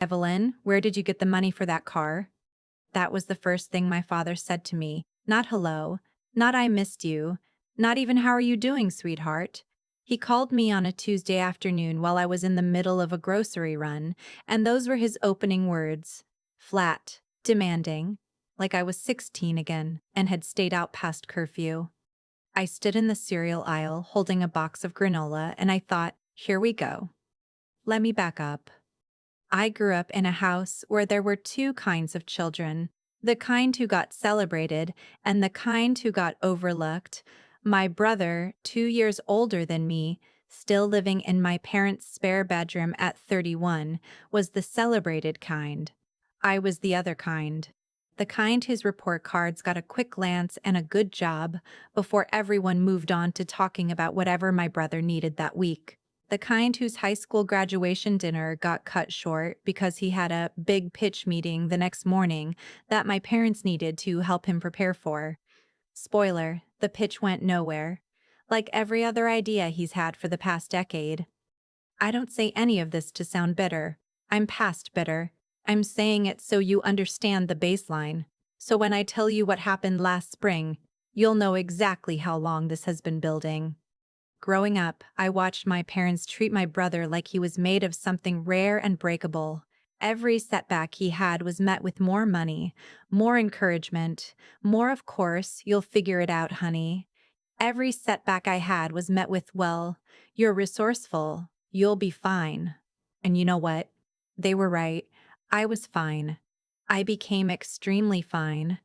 Evelyn, where did you get the money for that car? That was the first thing my father said to me. Not hello, not I missed you, not even how are you doing, sweetheart. He called me on a Tuesday afternoon while I was in the middle of a grocery run, and those were his opening words. Flat, demanding, like I was 16 again and had stayed out past curfew. I stood in the cereal aisle holding a box of granola and I thought, here we go. Let me back up. I grew up in a house where there were two kinds of children, the kind who got celebrated and the kind who got overlooked. My brother, 2 years older than me, still living in my parents' spare bedroom at 31, was the celebrated kind. I was the other kind. The kind whose report cards got a quick glance and a good job before everyone moved on to talking about whatever my brother needed that week. The kind whose high school graduation dinner got cut short because he had a big pitch meeting the next morning that my parents needed to help him prepare for. Spoiler, the pitch went nowhere. Like every other idea he's had for the past decade. I don't say any of this to sound bitter. I'm past bitter. I'm saying it so you understand the baseline. So when I tell you what happened last spring, you'll know exactly how long this has been building. Growing up, I watched my parents treat my brother like he was made of something rare and breakable. Every setback he had was met with more money, more encouragement, more of course, you'll figure it out, honey. Every setback I had was met with, well, you're resourceful, you'll be fine. And you know what? They were right. I was fine. I became extremely fine,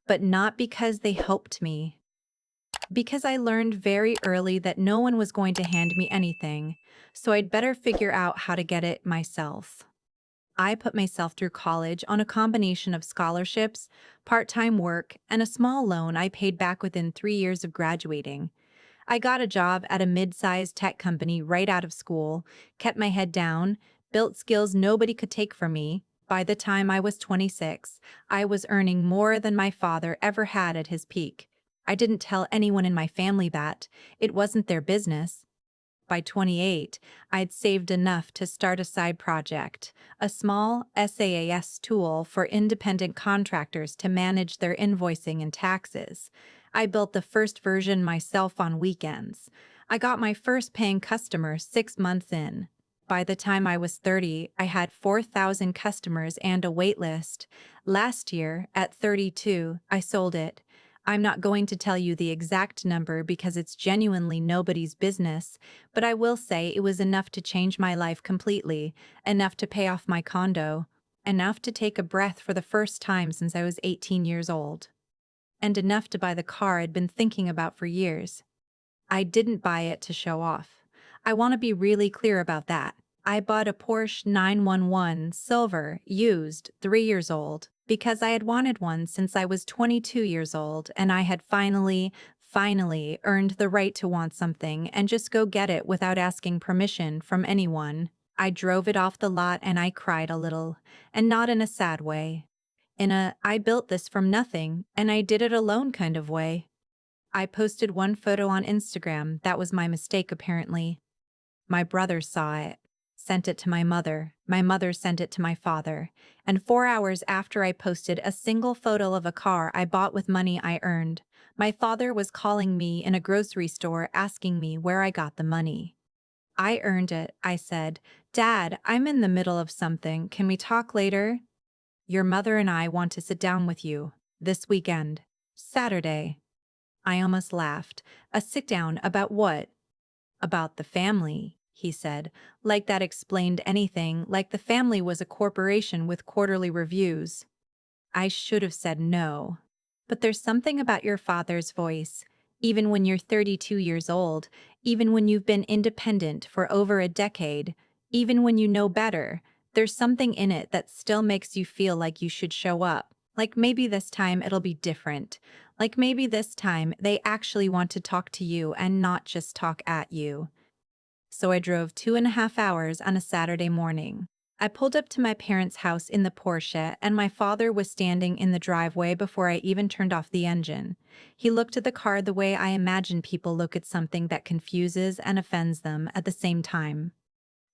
but not because they helped me. Because I learned very early that no one was going to hand me anything, so I'd better figure out how to get it myself. I put myself through college on a combination of scholarships, part-time work, and a small loan I paid back within 3 years of graduating. I got a job at a mid-sized tech company right out of school, kept my head down, built skills nobody could take from me. By the time I was 26, I was earning more than my father ever had at his peak. I didn't tell anyone in my family that. It wasn't their business. By 28, I'd saved enough to start a side project, a small SaaS tool for independent contractors to manage their invoicing and taxes. I built the first version myself on weekends. I got my first paying customer 6 months in. By the time I was 30, I had 4,000 customers and a wait list. Last year, at 32, I sold it. I'm not going to tell you the exact number because it's genuinely nobody's business, but I will say it was enough to change my life completely, enough to pay off my condo, enough to take a breath for the first time since I was 18 years old, and enough to buy the car I'd been thinking about for years. I didn't buy it to show off. I want to be really clear about that. I bought a Porsche 911 Silver, used, 3 years old, because I had wanted one since I was 22 years old and I had finally earned the right to want something and just go get it without asking permission from anyone. I drove it off the lot and I cried a little, and not in a sad way. In a, I built this from nothing and I did it alone kind of way. I posted one photo on Instagram. That was my mistake, apparently. My brother saw it, sent it to my mother sent it to my father, and 4 hours after I posted a single photo of a car I bought with money I earned, my father was calling me in a grocery store asking me where I got the money. I earned it, I said. Dad, I'm in the middle of something. Can we talk later? Your mother and I want to sit down with you. This weekend. Saturday. I almost laughed. A sit down about what? About the family, he said, like that explained anything, like the family was a corporation with quarterly reviews. I should have said no. But there's something about your father's voice, even when you're 32 years old, even when you've been independent for over a decade, even when you know better, there's something in it that still makes you feel like you should show up. Like maybe this time it'll be different. Like maybe this time they actually want to talk to you and not just talk at you. So I drove 2.5 hours on a Saturday morning. I pulled up to my parents' house in the Porsche and my father was standing in the driveway before I even turned off the engine. He looked at the car the way I imagine people look at something that confuses and offends them at the same time.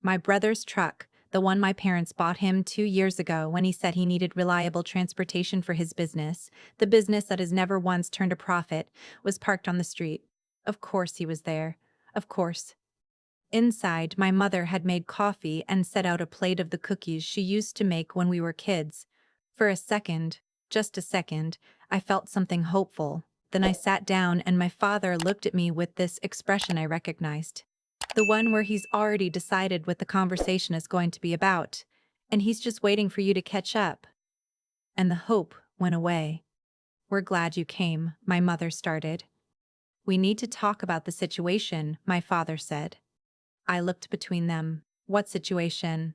My brother's truck, The one my parents bought him 2 years ago when he said he needed reliable transportation for his business, the business that has never once turned a profit, was parked on the street. Of course he was there. Of course. Inside, my mother had made coffee and set out a plate of the cookies she used to make when we were kids. For a second, just a second, I felt something hopeful. Then I sat down and my father looked at me with this expression I recognized. The one where he's already decided what the conversation is going to be about, and he's just waiting for you to catch up. And the hope went away. "We're glad you came," my mother started. "We need to talk about the situation," my father said. I looked between them. What situation?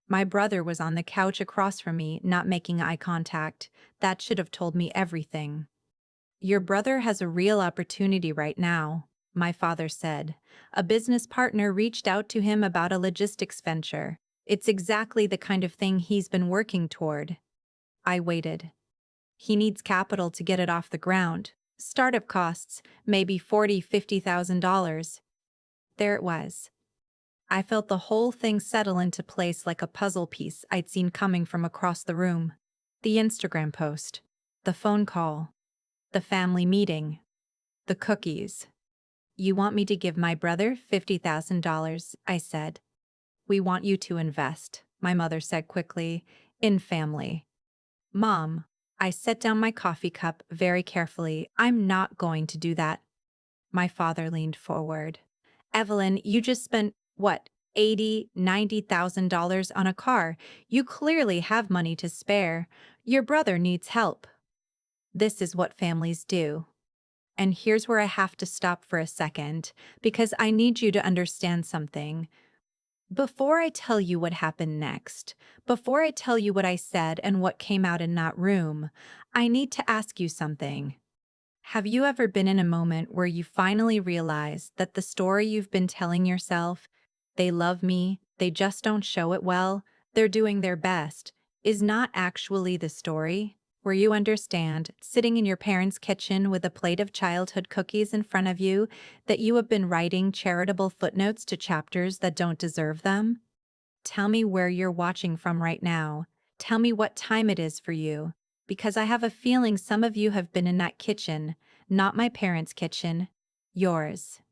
My brother was on the couch across from me, not making eye contact. That should have told me everything. "Your brother has a real opportunity right now," my father said. "A business partner reached out to him about a logistics venture. It's exactly the kind of thing he's been working toward." I waited. "He needs capital to get it off the ground. Startup costs, maybe $40,000–$50,000. There it was. I felt the whole thing settle into place like a puzzle piece I'd seen coming from across the room. The Instagram post, the phone call, the family meeting, the cookies. "You want me to give my brother $50,000, I said. "We want you to invest," my mother said quickly, "in family." "Mom," I set down my coffee cup very carefully, "I'm not going to do that." My father leaned forward. "Evelyn, you just spent, what, $80,000–$90,000 on a car. You clearly have money to spare. Your brother needs help." This is what families do. And here's where I have to stop for a second, because I need you to understand something. Before I tell you what happened next, before I tell you what I said and what came out in that room, I need to ask you something. Have you ever been in a moment where you finally realize that the story you've been telling yourself, "They love me, they just don't show it well, they're doing their best," is not actually the story? Where you understand, sitting in your parents' kitchen with a plate of childhood cookies in front of you, that you have been writing charitable footnotes to chapters that don't deserve them? Tell me where you're watching from right now. Tell me what time it is for you. Because I have a feeling some of you have been in that kitchen, not my parents' kitchen, yours.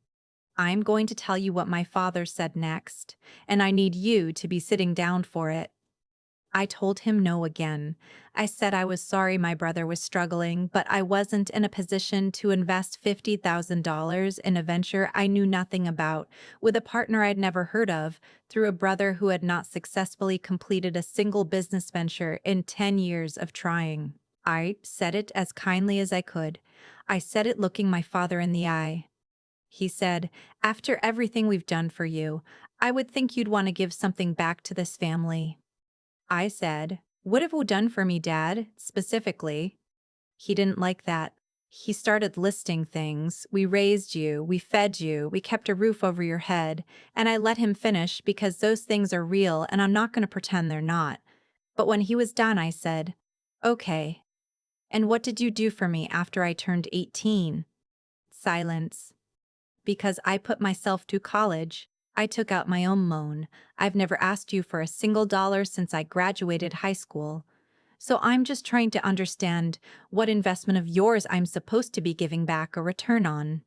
I'm going to tell you what my father said next, and I need you to be sitting down for it. I told him no again. I said I was sorry my brother was struggling, but I wasn't in a position to invest $50,000 in a venture I knew nothing about, with a partner I'd never heard of, through a brother who had not successfully completed a single business venture in 10 years of trying. I said it as kindly as I could. I said it looking my father in the eye. He said, "After everything we've done for you, I would think you'd want to give something back to this family." I said, "What have you done for me, Dad, specifically?" He didn't like that. He started listing things. "We raised you, we fed you, we kept a roof over your head," and I let him finish because those things are real and I'm not going to pretend they're not. But when he was done, I said, "Okay. And what did you do for me after I turned 18? Silence. "Because I put myself through college. I took out my own loan. I've never asked you for a single dollar since I graduated high school. So I'm just trying to understand what investment of yours I'm supposed to be giving back a return on."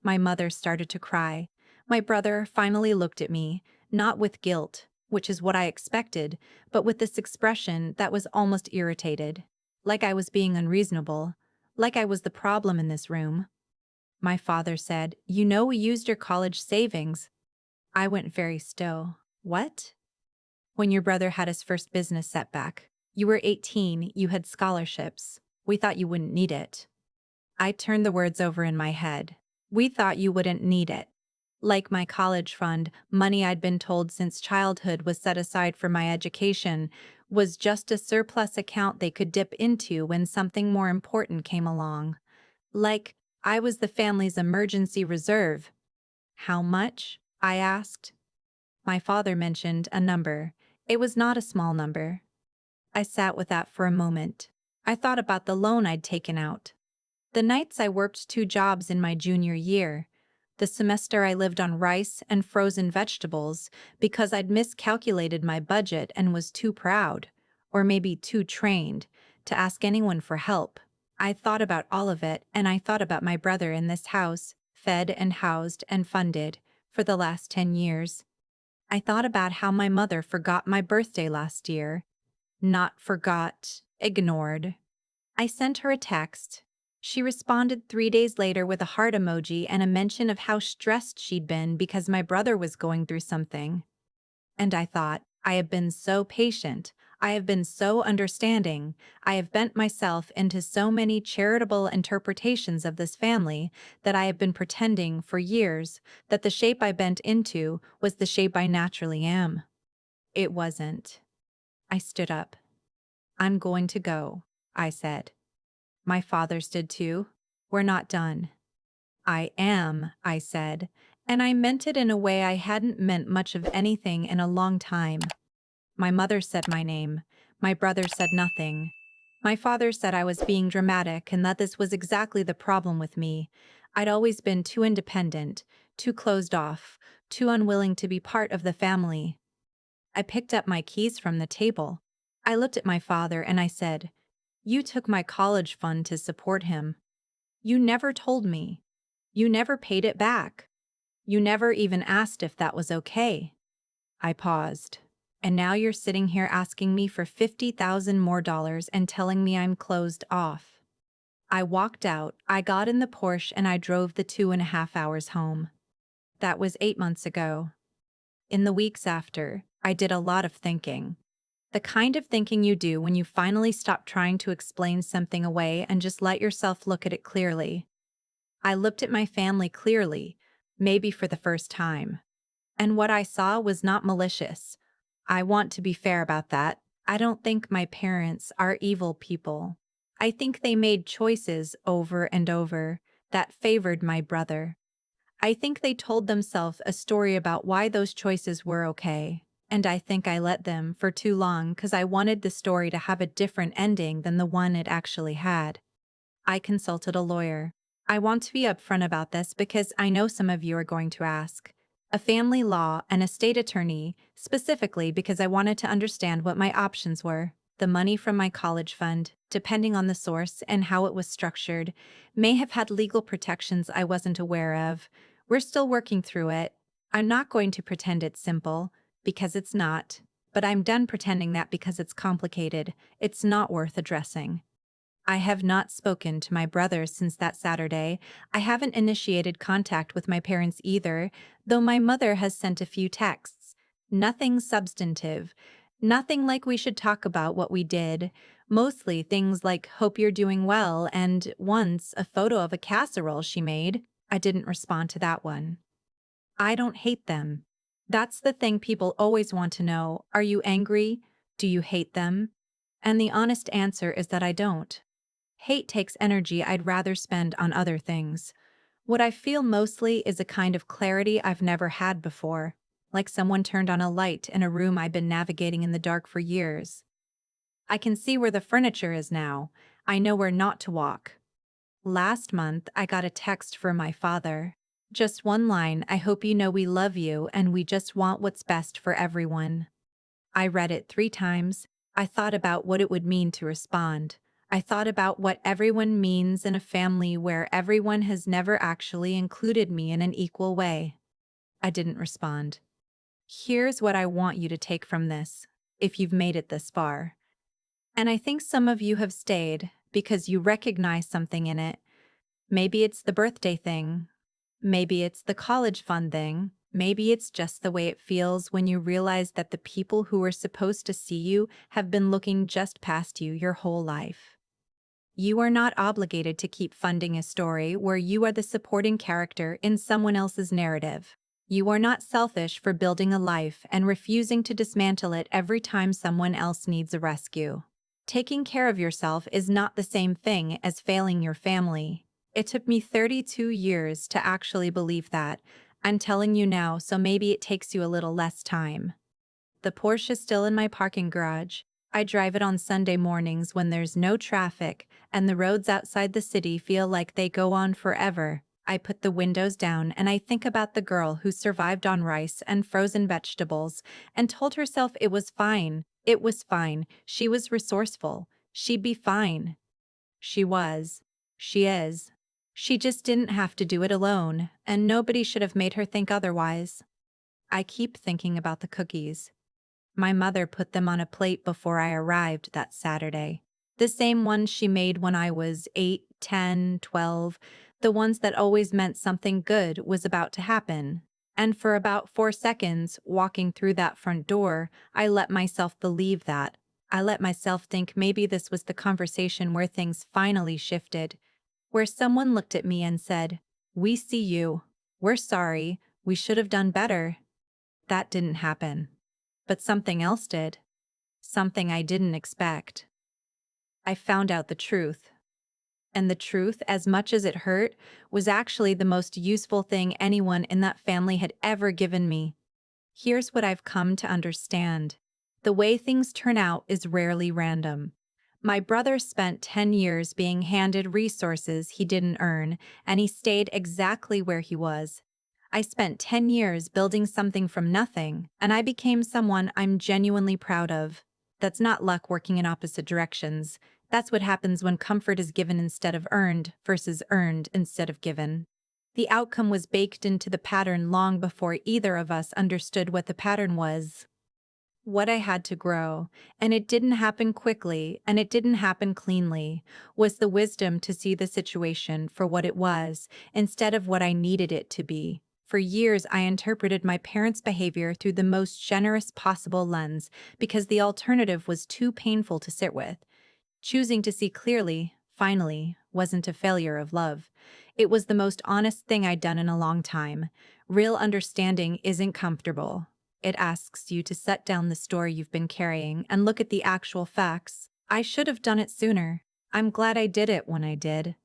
My mother started to cry. My brother finally looked at me, not with guilt, which is what I expected, but with this expression that was almost irritated, like I was being unreasonable, like I was the problem in this room. My father said, "You know we used your college savings." I went very still. "What?" "When your brother had his first business setback. You were 18, you had scholarships. We thought you wouldn't need it." I turned the words over in my head. "We thought you wouldn't need it." Like my college fund, money I'd been told since childhood was set aside for my education, was just a surplus account they could dip into when something more important came along. Like I was the family's emergency reserve. "How much?" I asked. My father mentioned a number. It was not a small number. I sat with that for a moment. I thought about the loan I'd taken out. The nights I worked 2 jobs in my junior year. The semester I lived on rice and frozen vegetables because I'd miscalculated my budget and was too proud, or maybe too trained, to ask anyone for help. I thought about all of it, and I thought about my brother in this house, fed and housed and funded, for the last 10 years. I thought about how my mother forgot my birthday last year. Not forgot, ignored. I sent her a text. She responded 3 days later with a heart emoji and a mention of how stressed she'd been because my brother was going through something. And I thought, I have been so patient. I have been so understanding. I have bent myself into so many charitable interpretations of this family that I have been pretending for years that the shape I bent into was the shape I naturally am. It wasn't. I stood up. I'm going to go, I said. My father stood too. We're not done. I am, I said, and I meant it in a way I hadn't meant much of anything in a long time. My mother said my name. My brother said nothing. My father said I was being dramatic and that this was exactly the problem with me. I'd always been too independent, too closed off, too unwilling to be part of the family. I picked up my keys from the table. I looked at my father and I said, "You took my college fund to support him. You never told me. You never paid it back. You never even asked if that was okay." I paused. "And now you're sitting here asking me for $50,000 more and telling me I'm closed off." I walked out, I got in the Porsche and I drove the 2.5 hours home. That was 8 months ago. In the weeks after, I did a lot of thinking. The kind of thinking you do when you finally stop trying to explain something away and just let yourself look at it clearly. I looked at my family clearly, maybe for the first time. And what I saw was not malicious. I want to be fair about that. I don't think my parents are evil people. I think they made choices over and over that favored my brother. I think they told themselves a story about why those choices were okay. And I think I let them for too long because I wanted the story to have a different ending than the one it actually had. I consulted a lawyer. I want to be upfront about this because I know some of you are going to ask. A family law and a state attorney, specifically because I wanted to understand what my options were. The money from my college fund, depending on the source and how it was structured, may have had legal protections I wasn't aware of. We're still working through it. I'm not going to pretend it's simple, because it's not. But I'm done pretending that because it's complicated, it's not worth addressing. I have not spoken to my brother since that Saturday. I haven't initiated contact with my parents either, though my mother has sent a few texts. Nothing substantive. Nothing like we should talk about what we did. Mostly things like "hope you're doing well" and once a photo of a casserole she made. I didn't respond to that one. I don't hate them. That's the thing people always want to know. Are you angry? Do you hate them? And the honest answer is that I don't. Hate takes energy I'd rather spend on other things. What I feel mostly is a kind of clarity I've never had before, like someone turned on a light in a room I've been navigating in the dark for years. I can see where the furniture is now. I know where not to walk. Last month, I got a text from my father. Just one line: "I hope you know we love you and we just want what's best for everyone." I read it 3 times. I thought about what it would mean to respond. I thought about what everyone means in a family where everyone has never actually included me in an equal way. I didn't respond. Here's what I want you to take from this, if you've made it this far. And I think some of you have stayed because you recognize something in it. Maybe it's the birthday thing. Maybe it's the college fund thing. Maybe it's just the way it feels when you realize that the people who were supposed to see you have been looking just past you your whole life. You are not obligated to keep funding a story where you are the supporting character in someone else's narrative. You are not selfish for building a life and refusing to dismantle it every time someone else needs a rescue. Taking care of yourself is not the same thing as failing your family. It took me 32 years to actually believe that. I'm telling you now, so maybe it takes you a little less time. The Porsche is still in my parking garage. I drive it on Sunday mornings when there's no traffic and the roads outside the city feel like they go on forever. I put the windows down and I think about the girl who survived on rice and frozen vegetables and told herself it was fine. It was fine. She was resourceful. She'd be fine. She was. She is. She just didn't have to do it alone, and nobody should have made her think otherwise. I keep thinking about the cookies. My mother put them on a plate before I arrived that Saturday. The same ones she made when I was 8, 10, 12, the ones that always meant something good was about to happen. And for about 4 seconds, walking through that front door, I let myself believe that. I let myself think maybe this was the conversation where things finally shifted, where someone looked at me and said, "We see you. We're sorry. We should have done better." That didn't happen. But something else did. Something I didn't expect. I found out the truth. And the truth, as much as it hurt, was actually the most useful thing anyone in that family had ever given me. Here's what I've come to understand. The way things turn out is rarely random. My brother spent 10 years being handed resources he didn't earn, and he stayed exactly where he was. I spent 10 years building something from nothing, and I became someone I'm genuinely proud of. That's not luck working in opposite directions. That's what happens when comfort is given instead of earned versus earned instead of given. The outcome was baked into the pattern long before either of us understood what the pattern was. What I had to grow, and it didn't happen quickly and it didn't happen cleanly, was the wisdom to see the situation for what it was instead of what I needed it to be. For years, I interpreted my parents' behavior through the most generous possible lens because the alternative was too painful to sit with. Choosing to see clearly, finally, wasn't a failure of love. It was the most honest thing I'd done in a long time. Real understanding isn't comfortable. It asks you to set down the story you've been carrying and look at the actual facts. I should have done it sooner. I'm glad I did it when I did.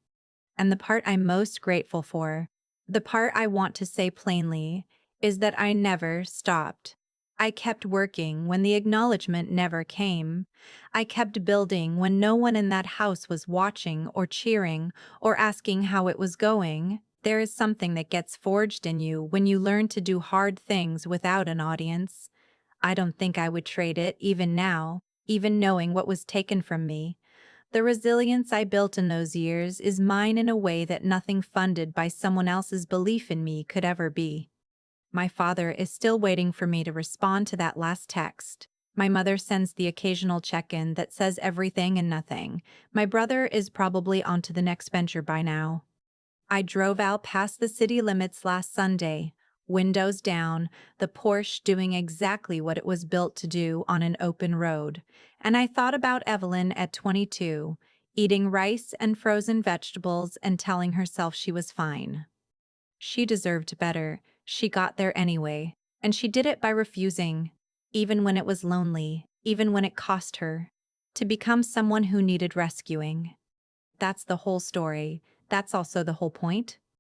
And the part I'm most grateful for, the part I want to say plainly, is that I never stopped. I kept working when the acknowledgement never came. I kept building when no one in that house was watching or cheering or asking how it was going. There is something that gets forged in you when you learn to do hard things without an audience. I don't think I would trade it even now, even knowing what was taken from me. The resilience I built in those years is mine in a way that nothing funded by someone else's belief in me could ever be. My father is still waiting for me to respond to that last text. My mother sends the occasional check-in that says everything and nothing. My brother is probably on to the next venture by now. I drove out past the city limits last Sunday, windows down, the Porsche doing exactly what it was built to do on an open road. And I thought about Evelyn at 22, eating rice and frozen vegetables and telling herself she was fine. She deserved better. She got there anyway. And she did it by refusing, even when it was lonely, even when it cost her, to become someone who needed rescuing. That's the whole story. That's also the whole point.